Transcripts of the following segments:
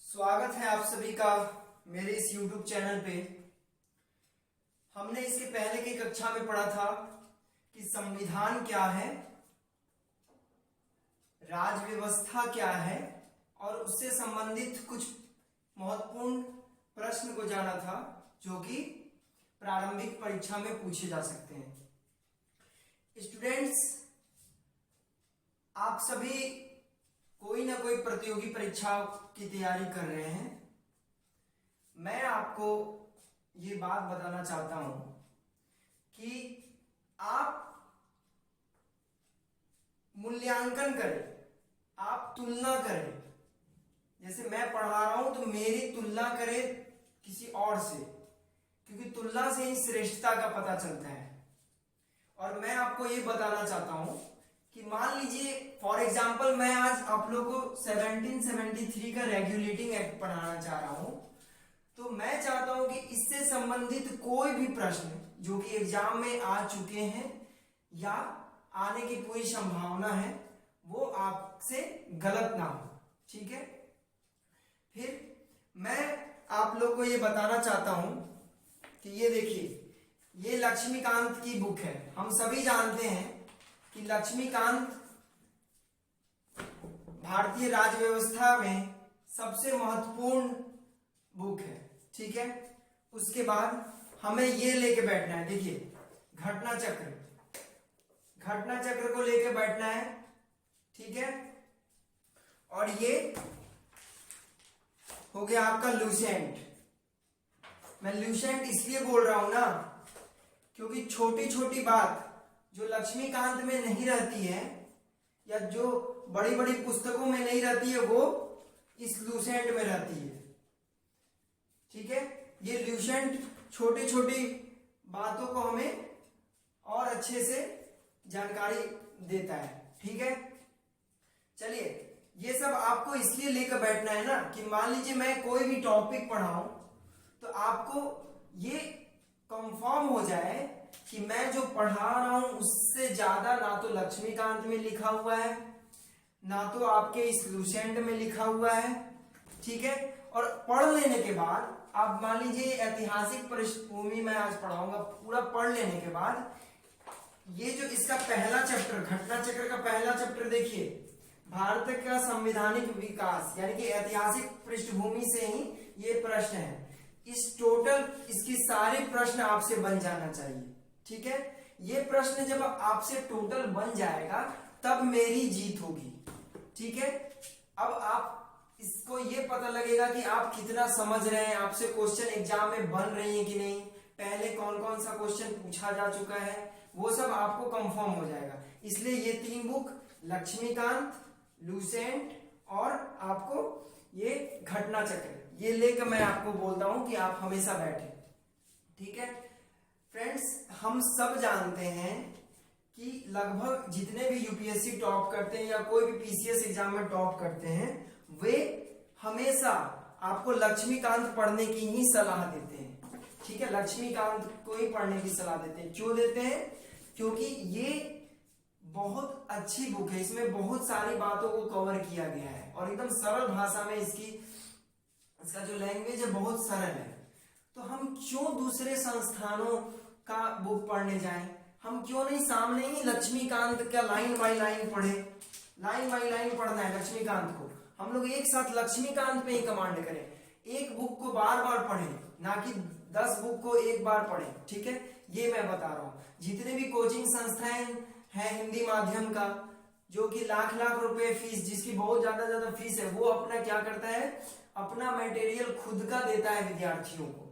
स्वागत है आप सभी का मेरे इस YouTube चैनल पे। हमने इसके पहले की कक्षा में पढ़ा था कि संविधान क्या है, राज व्यवस्था क्या है और उससे संबंधित कुछ महत्वपूर्ण प्रश्न को जाना था जो कि प्रारंभिक परीक्षा में पूछे जा सकते हैं। स्टूडेंट्स, आप सभी कोई ना कोई प्रतियोगी परीक्षा की तैयारी कर रहे हैं। मैं आपको ये बात बताना चाहता हूं कि आप मूल्यांकन करें, आप तुलना करें। जैसे मैं पढ़ा रहा हूं तो मेरी तुलना करें किसी और से, क्योंकि तुलना से ही श्रेष्ठता का पता चलता है। और मैं आपको ये बताना चाहता हूं कि मान लीजिए फॉर एग्जांपल मैं आज आप लोगों को 1773 का रेगुलेटिंग एक्ट पढ़ाना चाह रहा हूं, तो मैं चाहता हूं कि इससे संबंधित कोई भी प्रश्न जो कि एग्जाम में आ चुके हैं या आने की पूरी संभावना है वो आपसे गलत ना हो। ठीक है, फिर मैं आप लोग को ये बताना चाहता हूं कि ये देखिए, ये लक्ष्मीकांत की बुक है। हम सभी जानते हैं कि लक्ष्मीकांत भारतीय राज व्यवस्था में सबसे महत्वपूर्ण बुक है। ठीक है, उसके बाद हमें ये लेके बैठना है। देखिए, घटना चक्र को लेके बैठना है। ठीक है, और ये हो गया आपका लूसेंट। मैं लूसेंट इसलिए बोल रहा हूं ना क्योंकि छोटी छोटी बात जो लक्ष्मीकांत में नहीं रहती है या जो बड़ी बड़ी पुस्तकों में नहीं रहती है वो इस लूसेंट में रहती है। ठीक है, ये लूसेंट छोटी छोटी बातों को हमें और अच्छे से जानकारी देता है। ठीक है, चलिए, ये सब आपको इसलिए लेकर बैठना है ना कि मान लीजिए मैं कोई भी टॉपिक पढ़ाऊं तो आपको ये कंफर्म हो जाए कि मैं जो पढ़ा रहा हूं उससे ज्यादा ना तो लक्ष्मीकांत में लिखा हुआ है ना तो आपके इस लूसेंट में लिखा हुआ है। ठीक है, और पढ़ लेने के बाद आप मान लीजिए ऐतिहासिक पृष्ठभूमि में आज पढ़ाऊंगा, पूरा पढ़ लेने के बाद ये जो इसका पहला चैप्टर, घटना चक्र का पहला चैप्टर देखिए, भारत का संवैधानिक विकास यानी कि ऐतिहासिक पृष्ठभूमि से ही ये प्रश्न है। इस टोटल इसके सारे प्रश्न आपसे बन जाना चाहिए। ठीक है, ये प्रश्न जब आपसे टोटल बन जाएगा तब मेरी जीत होगी। ठीक है, अब आप इसको ये पता लगेगा कि आप कितना समझ रहे हैं, आपसे क्वेश्चन एग्जाम में बन रही है कि नहीं, पहले कौन कौन सा क्वेश्चन पूछा जा चुका है, वो सब आपको कंफर्म हो जाएगा। इसलिए ये तीन बुक, लक्ष्मीकांत, लूसेंट और आपको ये घटना चक्र, ये लेकर मैं आपको बोलता हूं कि आप हमेशा बैठे। ठीक है फ्रेंड्स, हम सब जानते हैं कि लगभग जितने भी यूपीएससी टॉप करते हैं या कोई भी पीसीएस एग्जाम में टॉप करते हैं वे हमेशा आपको लक्ष्मीकांत पढ़ने की ही सलाह देते हैं। ठीक है, लक्ष्मीकांत को ही पढ़ने की सलाह देते हैं। क्यों देते हैं? क्योंकि ये बहुत अच्छी बुक है, इसमें बहुत सारी बातों को कवर किया गया है और एकदम सरल भाषा में इसका जो लैंग्वेज है बहुत सरल है। तो हम क्यों दूसरे संस्थानों का बुक पढ़ने जाएं? हम क्यों नहीं सामने ही लक्ष्मीकांत का लाइन बाय लाइन पढ़े? लाइन बाय लाइन पढ़ना है लक्ष्मीकांत को, हम लोग एक साथ लक्ष्मीकांत पे ही कमांड करें। एक बुक को बार बार पढ़ें, ना कि 10 बुक को एक बार पढ़ें। ठीक है, ये मैं बता रहा हूं। जितने भी कोचिंग संस्थाएं हैं हिंदी माध्यम का, जो कि लाख लाख रुपए फीस, जिसकी बहुत ज्यादा फीस है, वो अपना क्या करता है, अपना मटेरियल खुद का देता है विद्यार्थियों को।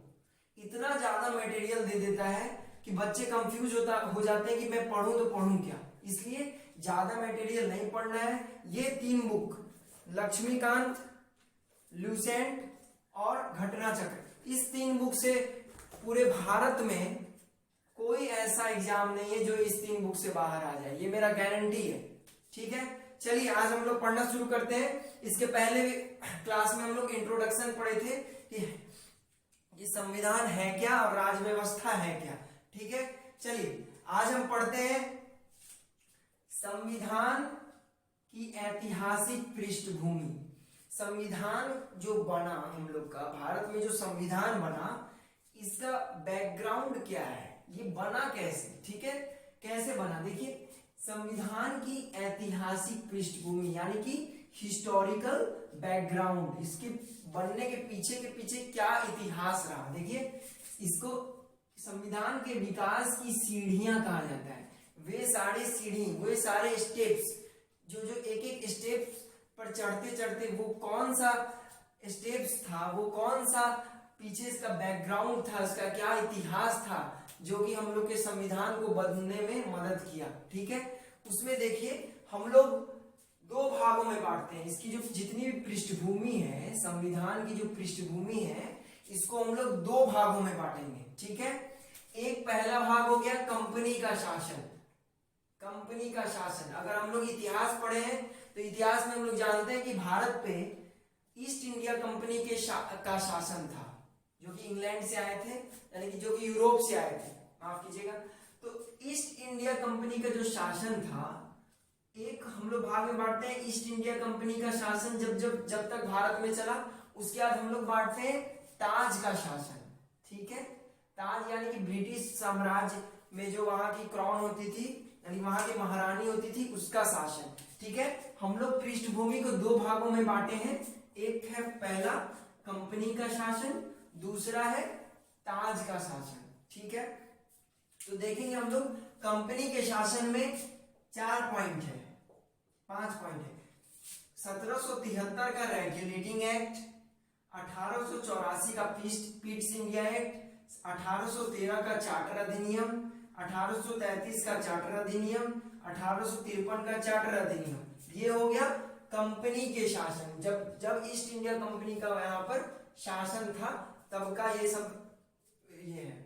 इतना ज्यादा मटेरियल दे देता है कि बच्चे कंफ्यूज हो जाते हैं कि मैं पढ़ूं तो पढ़ूं क्या। इसलिए ज्यादा मटेरियल नहीं पढ़ना है। ये तीन बुक, लक्ष्मीकांत, लूसेंट और घटना चक्र, इस तीन बुक से पूरे भारत में कोई ऐसा एग्जाम नहीं है जो इस तीन बुक से बाहर आ जाए, ये मेरा गारंटी है। ठीक है, चलिए आज हम लोग पढ़ना शुरू करते हैं। इसके पहले भी क्लास में हम लोग इंट्रोडक्शन पढ़े थे कि ये संविधान है क्या और राज व्यवस्था है क्या। ठीक है, चलिए आज हम पढ़ते हैं संविधान की ऐतिहासिक पृष्ठभूमि। संविधान जो बना हम लोग का, भारत में जो संविधान बना, इसका बैकग्राउंड क्या है, ये बना कैसे, ठीक है, कैसे बना। देखिए संविधान की ऐतिहासिक पृष्ठभूमि यानी कि हिस्टोरिकल बैकग्राउंड, इसके बनने के पीछे क्या इतिहास रहा। देखिए इसको संविधान के विकास की सीढ़ियां कहा जाता है। वे सारे सीढ़ी, वे सारे स्टेप्स, जो एक एक स्टेप्स पर चढ़ते चढ़ते वो कौन सा स्टेप्स था, वो कौन सा पीछे इसका बैकग्राउंड था, इसका क्या इतिहास था, जो कि हम लोग के संविधान को बनने में मदद किया, ठीक है। उसमें देखिए हम लोग दो भागों में बांटते हैं। इसकी जो जितनी भी पृष्ठभूमि है, संविधान की जो पृष्ठभूमि है, इसको हम लोग दो भागों में बांटेंगे, ठीक है। एक पहला भाग हो गया कंपनी का शासन। कंपनी का शासन, अगर हम लोग इतिहास पढ़े हैं तो इतिहास में हम लोग जानते हैं कि भारत पे ईस्ट इंडिया कंपनी का शासन था, जो कि इंग्लैंड से आए थे, यानी कि जो कि यूरोप से आए थे, माफ कीजिएगा। तो ईस्ट इंडिया कंपनी का जो शासन था, एक हम लोग भाग में बांटते हैं ईस्ट इंडिया कंपनी का शासन जब तक भारत में चला। उसके बाद हम लोग बांटते हैं ताज का शासन, ठीक है। ताज यानी कि ब्रिटिश साम्राज्य में जो वहां की क्राउन होती थी, यानी वहां की महारानी होती थी, उसका शासन, ठीक है। हम लोग पृष्ठभूमि को दो भागों में बांटे हैं। एक है पहला कंपनी का शासन, दूसरा है ताज का शासन, ठीक है। तो देखेंगे हम लोग कंपनी के शासन में 4 पॉइंट है, 5 पॉइंट है। 1773 का रेगुलेटिंग एक्ट, 1884 का पीट्स इंडिया एक्ट, 1813 का चार्टर अधिनियम, 1833 का चार्टर अधिनियम, 1853 का चार्टर अधिनियम। ये हो गया कंपनी के शासन, जब ईस्ट इंडिया कंपनी का यहाँ पर शासन था तब का ये सब ये है।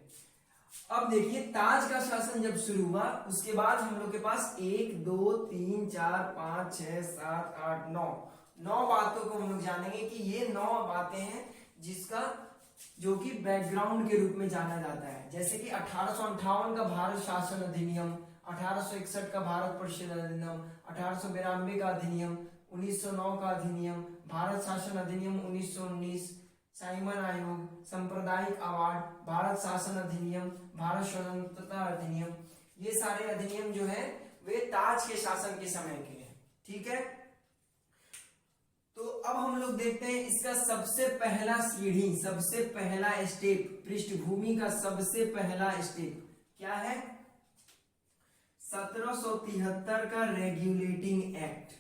अब देखिए ताज का शासन जब शुरू हुआ, उसके बाद हम लोग के पास 1 2 3 4 5 6 7 8 9 बातों को हम लोग जानेंगे कि ये 9 बातें हैं जिसका जो कि बैकग्राउंड के रूप में जाना जाता है। जैसे कि 1858 का भारत शासन अधिनियम, 1861 का भारत परिषद अधिनियम, 1892 का अधिनियम, 1909 का अधिनियम, भारत शासन अधिनियम 1919, साइमन आयोग, सांप्रदायिक अवार्ड, भारत शासन अधिनियम, भारत स्वतंत्रता अधिनियम, ये सारे अधिनियम जो है वे ताज के शासन के समय के हैं, ठीक है। तो अब हम लोग देखते हैं इसका सबसे पहला सीढ़ी, सबसे पहला स्टेप, पृष्ठभूमि का सबसे पहला स्टेप क्या है। 1773 का रेगुलेटिंग एक्ट,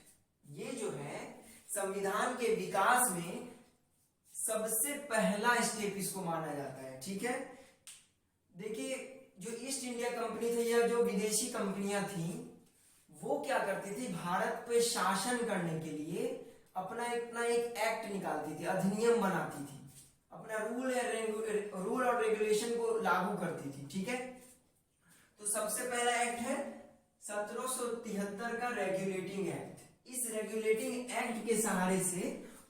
ये जो है संविधान के विकास में सबसे पहला स्टेप इसको माना जाता है, ठीक है। देखिए जो ईस्ट इंडिया कंपनी थी या जो विदेशी कंपनियां थी, वो क्या करती थी, भारत पे शासन करने के लिए अपना एक एक्ट निकालती थी, अधिनियम बनाती थी, अपना रूल और रेगुलेशन को लागू करती थी, ठीक है। तो सबसे पहला एक्ट है 1773 का रेगुलेटिंग एक्ट। इस रेगुलेटिंग एक्ट के सहारे से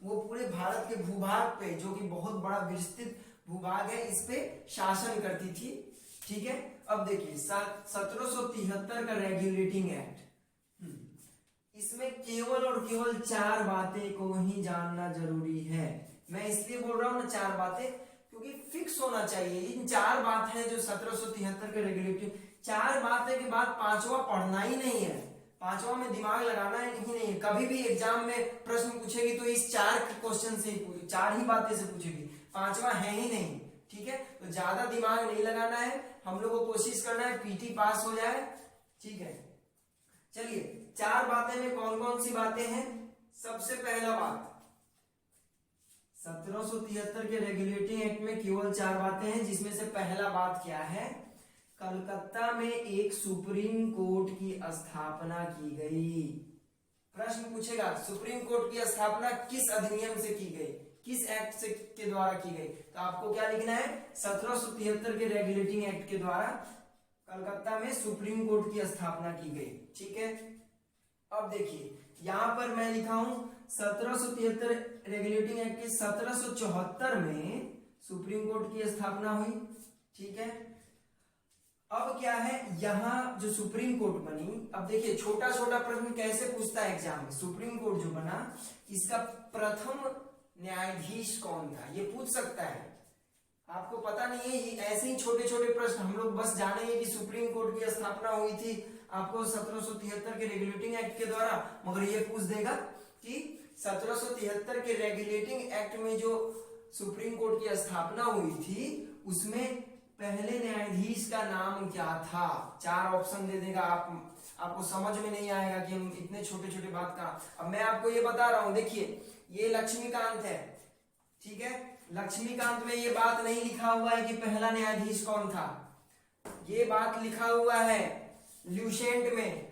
वो पूरे भारत के भूभाग पे, जो कि बहुत बड़ा विस्तृत भूभाग है, इस पे शासन करती थी, ठीक है। अब देखिए 1773 का रेगुलेटिंग एक्ट, इसमें केवल और केवल 4 बातें को ही जानना जरूरी है। मैं इसलिए बोल रहा हूं ना 4 बातें, क्योंकि फिक्स होना चाहिए। इन 4 बात है जो 1773 के रेगुलेटिव, 4 बातें के बाद 5वां पढ़ना ही नहीं है, 5वां में दिमाग लगाना ही नहीं है। कभी भी एग्जाम में प्रश्न पूछेगी तो इस 4 क्वेश्चन से, 4 ही बातें से पूछेगी, 5वां है ही नहीं, ठीक है। तो ज्यादा दिमाग नहीं लगाना है, हम लोग को कोशिश करना है पीटी पास हो जाए, ठीक है। चलिए 4 बातें में कौन कौन सी बातें हैं। सबसे पहला बात, 1773 के रेगुलेटिंग एक्ट में केवल 4 बातें हैं, जिसमें से पहला बात क्या है, कलकत्ता में एक सुप्रीम कोर्ट की स्थापना की गई। प्रश्न पूछेगा सुप्रीम कोर्ट की स्थापना किस अधिनियम से की गई, किस एक्ट से के द्वारा की गई, तो आपको क्या लिखना है, 1773 के रेगुलेटिंग एक्ट के द्वारा कलकत्ता में सुप्रीम कोर्ट की स्थापना की गई, ठीक है। अब देखिए यहां पर मैं लिखा हूं 1773 रेगुलेटिंग एक्ट के 1774 में सुप्रीम कोर्ट की स्थापना हुई, ठीक है। अब क्या है, यहाँ जो सुप्रीम कोर्ट बनी, अब देखिए छोटा छोटा प्रश्न कैसे पूछता है एग्जाम में। सुप्रीम कोर्ट जो बना, इसका प्रथम न्यायाधीश कौन था, ये पूछ सकता है। आपको पता नहीं है, ये ऐसे ही छोटे छोटे प्रश्न हम लोग बस जानेंगे कि सुप्रीम कोर्ट की स्थापना हुई थी आपको 1773 के रेगुलेटिंग एक्ट के द्वारा, मगर ये पूछ देगा कि 1773 के रेगुलेटिंग एक्ट में जो सुप्रीम कोर्ट की स्थापना हुई थी उसमें पहले न्यायाधीश का नाम क्या था। 4 ऑप्शन दे देगा, आपको समझ में नहीं आएगा कि हम इतने छोटे छोटे बात का। अब मैं आपको ये बता रहा हूं, देखिए ये लक्ष्मीकांत है, ठीक है। लक्ष्मीकांत में ये बात नहीं लिखा हुआ है कि पहला न्यायाधीश कौन था, ये बात लिखा हुआ है ल्यूसेंट में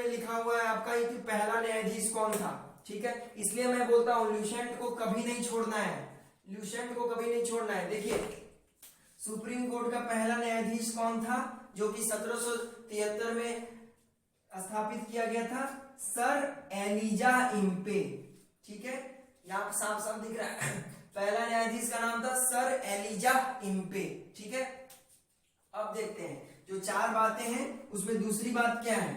लिखा हुआ है आपका कि पहला न्यायाधीश कौन था, ठीक है। इसलिए मैं बोलता हूं ल्यूसेंट को कभी नहीं छोड़ना है, देखिए सुप्रीम कोर्ट का पहला न्यायाधीश कौन था जो कि 1773 में स्थापित किया गया था, सर एलिजा इम्पे, ठीक है। यहाँ साफ साफ दिख रहा है पहला न्यायाधीश का नाम था सर एलिजा इम्पे, ठीक है। अब देखते हैं जो 4 बातें हैं उसमें दूसरी बात क्या है,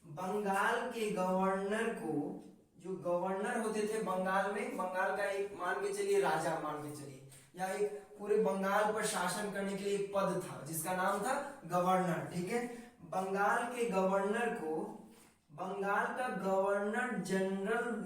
बंगाल के गवर्नर को, जो गवर्नर होते थे बंगाल में, बंगाल का एक मान के चलिए राजा मान के चलिए, या एक पूरे बंगाल पर शासन करने के लिए एक पद था जिसका नाम था गवर्नर, ठीक है। बंगाल के गवर्नर को बंगाल का गवर्नर जनरल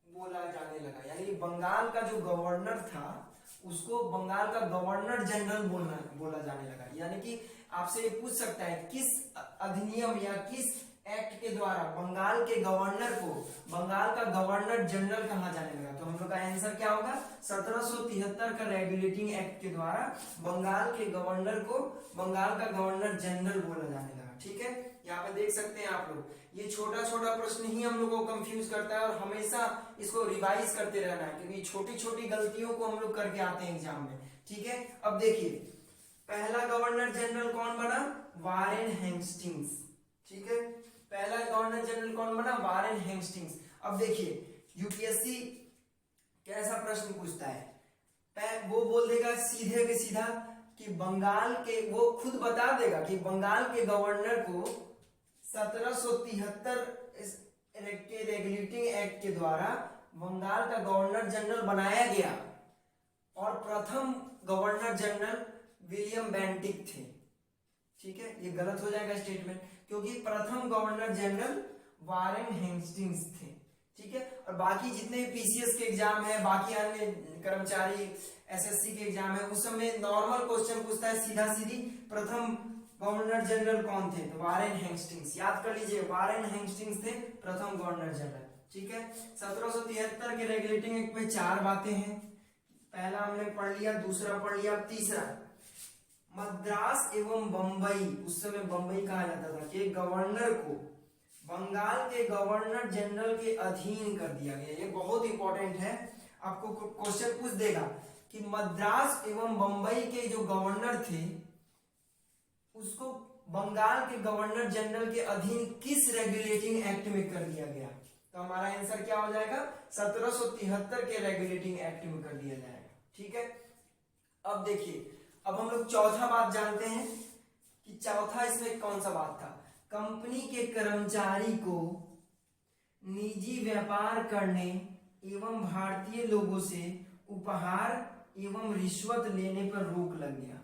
बोला जाने लगा, यानी बंगाल का जो गवर्नर था उसको बंगाल का गवर्नर जनरल बोला जाने लगा। यानी कि आपसे ये पूछ सकता है किस अधिनियम या किस एक्ट के द्वारा बंगाल के गवर्नर को बंगाल का गवर्नर जनरल कहा जाने लगा, तो हम लोग का आंसर क्या होगा, 1773 का रेगुलेटिंग एक्ट के द्वारा बंगाल के गवर्नर को बंगाल का गवर्नर जनरल बोला जाने लगा, ठीक है। यहाँ पे देख सकते हैं आप लोग, ये छोटा छोटा प्रश्न ही हम लोग को कंफ्यूज करता है और हमेशा इसको रिवाइज करते रहना है क्योंकि छोटी छोटी गलतियों को हम लोग करके आते हैं एग्जाम में, ठीक है। अब देखिए पहला गवर्नर जनरल कौन बना, वारेन हेस्टिंग्स, ठीक है। पहला गवर्नर जनरल कौन बना, वारेन हेस्टिंग्स। अब देखिए यूपीएससी कैसा प्रश्न पूछता है, वो बोल देगा सीधे के सीधा कि बंगाल के, वो खुद बता देगा कि बंगाल के गवर्नर को 1773 के रेगुलेटिंग एक्ट के द्वारा बंगाल का गवर्नर जनरल बनाया गया और प्रथम गवर्नर जनरल विलियम बेंटिक थे, ठीक है। ये गलत हो जाएगा स्टेटमेंट क्योंकि प्रथम गवर्नर जनरल वारेन हेस्टिंग्स थे, ठीक है। और बाकी जितने पीसीएस के एग्जाम है, बाकी अन्य कर्मचारी एसएससी के एग्जाम है, उस समय नॉर्मल क्वेश्चन पूछता है सीधा सीधी, प्रथम गवर्नर जनरल कौन थे, तो वारेन हेस्टिंग्स, याद कर लीजिए वारेन हेस्टिंग्स थे प्रथम गवर्नर जनरल, ठीक है। 1773 के रेगुलेटिंग एक्ट में 4 बातें हैं, पहला हमने पढ़ लिया, दूसरा पढ़ लिया, तीसरा मद्रास एवं बंबई, उस समय बंबई कहा जाता था, कि गवर्नर को बंगाल के गवर्नर जनरल के अधीन कर दिया गया। ये बहुत इंपॉर्टेंट है, आपको क्वेश्चन पूछ देगा कि मद्रास एवं बंबई के जो गवर्नर थे उसको बंगाल के गवर्नर जनरल के अधीन किस रेगुलेटिंग एक्ट में कर दिया गया, तो हमारा आंसर क्या हो जाएगा, 1773 के रेगुलेटिंग एक्ट में कर दिया जाएगा, ठीक है। अब देखिए, अब हम लोग चौथा बात जानते हैं कि चौथा इसमें कौन सा बात था, कंपनी के कर्मचारी को निजी व्यापार करने एवं भारतीय लोगों से उपहार एवं रिश्वत लेने पर रोक लग गया,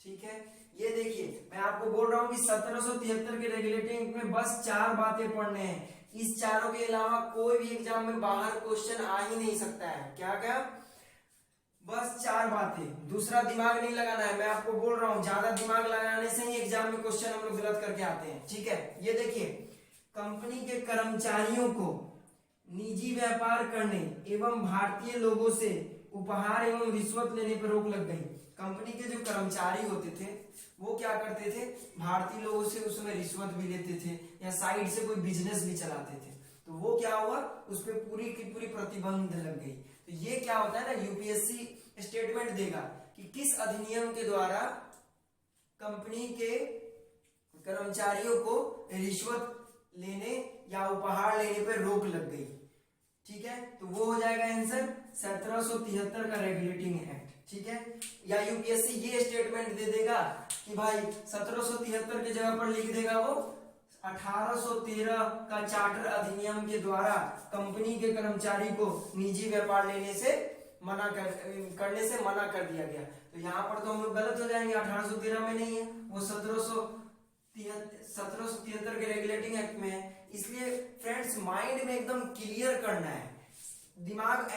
ठीक है। ये देखिए मैं आपको बोल रहा हूं कि 1773 के रेगुलेटिंग में बस 4 बातें पढ़ने हैं, इस चारों के अलावा कोई भी एग्जाम में बाहर क्वेश्चन आ ही नहीं सकता है। क्या क्या, बस 4 बातें, दूसरा दिमाग नहीं लगाना है। मैं आपको बोल रहा हूं ज्यादा दिमाग लगाने से ही एग्जाम में क्वेश्चन हम लोग गलत करके आते हैं, ठीक है। ये देखिए, कंपनी के कर्मचारियों को निजी व्यापार करने एवं भारतीय लोगों से उपहार एवं रिश्वत लेने पर रोक लग गई। कंपनी के जो कर्मचारी होते थे वो क्या करते थे, भारतीय लोगों से उस समय रिश्वत भी लेते थे या साइड से कोई बिजनेस भी चलाते थे, तो वो क्या हुआ, उस पर पूरी की पूरी प्रतिबंध लग गई। तो ये क्या होता है ना, यूपीएससी स्टेटमेंट देगा कि किस अधिनियम के द्वारा कंपनी के कर्मचारियों को रिश्वत लेने या उपहार लेने पर रोक लग गई, ठीक है। तो वो हो जाएगा आंसर 1773 का रेगुलेटिंग एक्ट, ठीक है। या यूपीएससी ये स्टेटमेंट दे देगा कि भाई 1773 की जगह पर लिख देगा वो 1813 का चार्टर अधिनियम के द्वारा कंपनी के कर्मचारी को निजी व्यापार लेने से करने से मना कर दिया गया। तो यहाँ पर तो हम लोग गलत हो जाएंगे, 1813 में नहीं है, वो 1773 के रेगुलेटिंग एक्ट में है। इसलिए फ्रेंड्स माइंड में एकदम क्लियर करना है, दिमाग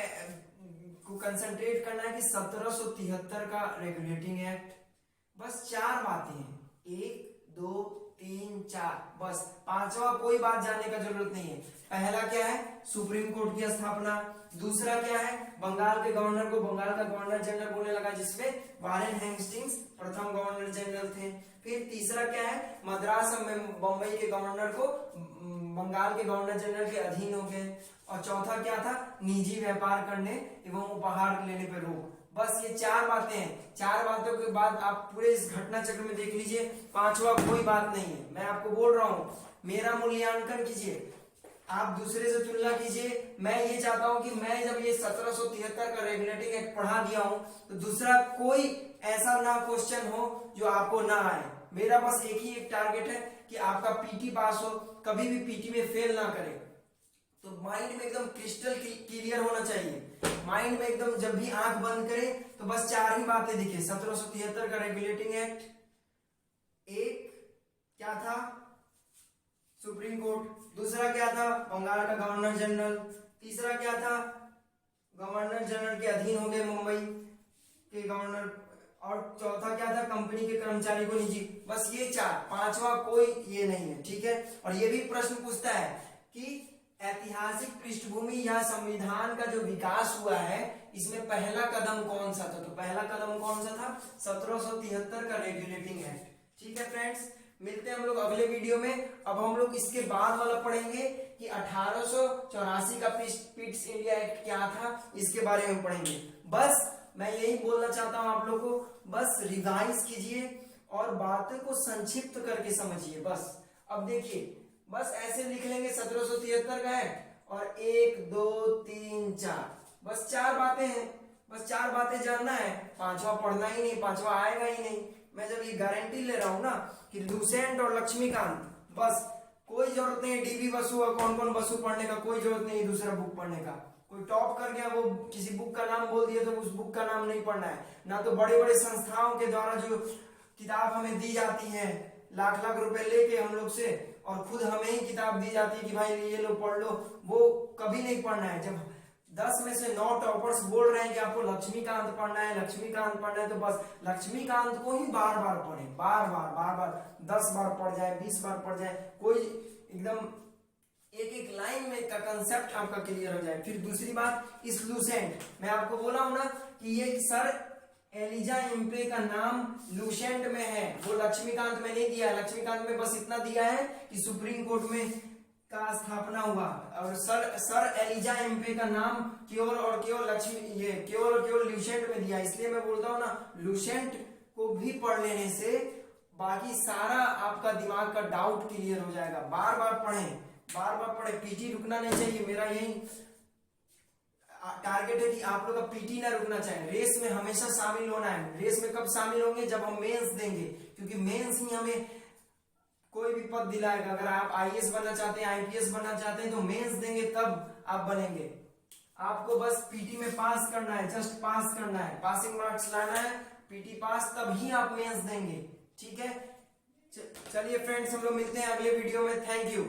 को कंसंट्रेट करना है कि 1773 का रेगुलेटिंग एक्ट, बस 4 बातें हैं, 1 2 3 4, बस 5वां कोई बात जानने का जरूरत नहीं है। पहला क्या है, सुप्रीम कोर्ट की स्थापना। दूसरा क्या है, बंगाल के गवर्नर को बंगाल का गवर्नर जनरल बोलने लगा, जिसमें वारेन हेस्टिंग्स प्रथम गवर्नर जनरल थे। फिर तीसरा क्या है, मद्रास और बंबई के गवर्नर को बंगाल के गवर्नर जनरल के अधीन हो गए। और चौथा क्या था, निजी व्यापार करने एवं उपहार लेने पर रोक। बस ये 4 बातें हैं। 4 बातों के बाद आप पूरे इस घटना चक्र में देख लीजिए, 5वां कोई बात नहीं है। मैं आपको बोल रहा हूं, मेरा मूल्यांकन कीजिए, आप दूसरे से तुलना कीजिए। मैं ये चाहता हूं कि मैं जब ये 1773 का रेगुलेटिंग एक्ट पढ़ा दिया हूं तो दूसरा कोई ऐसा ना क्वेश्चन हो जो आपको ना आए। मेरा बस एक टारगेट है कि आपका पीटी पास हो, कभी भी पीटी में फेल ना करे। तो माइंड में एकदम क्रिस्टल क्लियर होना चाहिए। माइंड में एकदम जब भी आंख बंद करे तो बस 4 ही बातें दिखे, 1773 का रेगुलेटिंग एक्ट, एक क्या था, सुप्रीम कोर्ट, दूसरा क्या था, बंगाल का गवर्नर जनरल, तीसरा क्या था, गवर्नर जनरल के अधीन हो गए मुंबई के गवर्नर, और चौथा क्या था, कंपनी के कर्मचारी को निजी। बस ये 4, 5वां कोई ये नहीं है, ठीक है। और ये भी प्रश्न पूछता है कि ऐतिहासिक पृष्ठभूमि या संविधान का जो विकास हुआ है इसमें पहला कदम कौन सा था, तो पहला कदम कौन सा था, 1773 का रेगुलेटिंग एक्ट। ठीक है फ्रेंड्स, मिलते हैं हम लोग अगले वीडियो में। अब हम लोग इसके बाद वाला पढ़ेंगे कि 1884 का पिट्स इंडिया एक्ट क्या था, इसके बारे में पढ़ेंगे। बस मैं यही बोलना चाहता हूं आप लोगों को, बस रिवाइज कीजिए और बातों को संक्षिप्त करके समझिए। बस अब देखिए, बस ऐसे लिख लेंगे 1773 का एक्ट और 1 2 3 4, बस 4 बातें हैं, बस 4 बातें जानना है। 5वां पढ़ना ही नहीं, 5वां आएगा ही नहीं। मैं जब ये गारंटी ले रहा हूं ना कि लूसेंट और लक्ष्मीकांत, बस कोई जरूरत नहीं है डीबी बसु और कौन कौन बसु पढ़ने का, कोई जरूरत नहीं है दूसरा बुक पढ़ने का। कोई टॉप कर गया, वो किसी बुक का नाम बोल दिया तो उस बुक का नाम नहीं पढ़ना है। ना तो बड़े बड़े संस्थाओं के द्वारा जो किताब हमें दी जाती है लाख लाख रुपए लेके हम लोग से, और खुद हमें ही किताब दी जाती है कि भाई ये लो पढ़ लो, वो कभी नहीं पढ़ना है। जब 10 में से 9 टॉपर्स बोल रहे हैं कि आपको लक्ष्मीकांत पढ़ना है, लक्ष्मीकांत पढ़ना है, तो बस लक्ष्मीकांत को ही बार बार पढ़े, बार बार 10 बार पढ़ जाए, 20 बार पढ़ जाए, कोई एकदम एक लाइन में का कंसेप्ट आपका क्लियर हो जाए। फिर दूसरी बात, इस लूसेंट, मैं आपको बोला हूं ना कि ये सर एलिजा इम्पे का नाम लूसेंट में है, वो लक्ष्मीकांत में नहीं दिया। लक्ष्मीकांत में बस इतना दिया है कि सुप्रीम कोर्ट में का स्थापना हुआ, और सर एलिजा इम्पे का नाम केवल और केवल लूसेंट में दिया। इसलिए मैं बोलता हूँ ना, लूसेंट को भी पढ़ लेने से बाकी सारा आपका दिमाग का डाउट क्लियर हो जाएगा। बार बार पढ़े, पीटी रुकना नहीं चाहिए। मेरा यही टारगेट है कि आप लोग का पीटी ना रुकना चाहिए, रेस में हमेशा शामिल होना है। रेस में कब शामिल होंगे, जब हम मेंस देंगे, क्योंकि मेंस ही हमें कोई भी पद दिलाएगा। अगर आप आईएएस बनना चाहते हैं, आईपीएस बनना चाहते हैं, तो मेंस देंगे तब आप बनेंगे। आपको बस पीटी में पास करना है, जस्ट पास करना है, पासिंग मार्क्स लाना है, पीटी पास, तब ही आप मेंस देंगे। ठीक है, चलिए फ्रेंड्स, हम लोग मिलते हैं अगले वीडियो में। Thank you.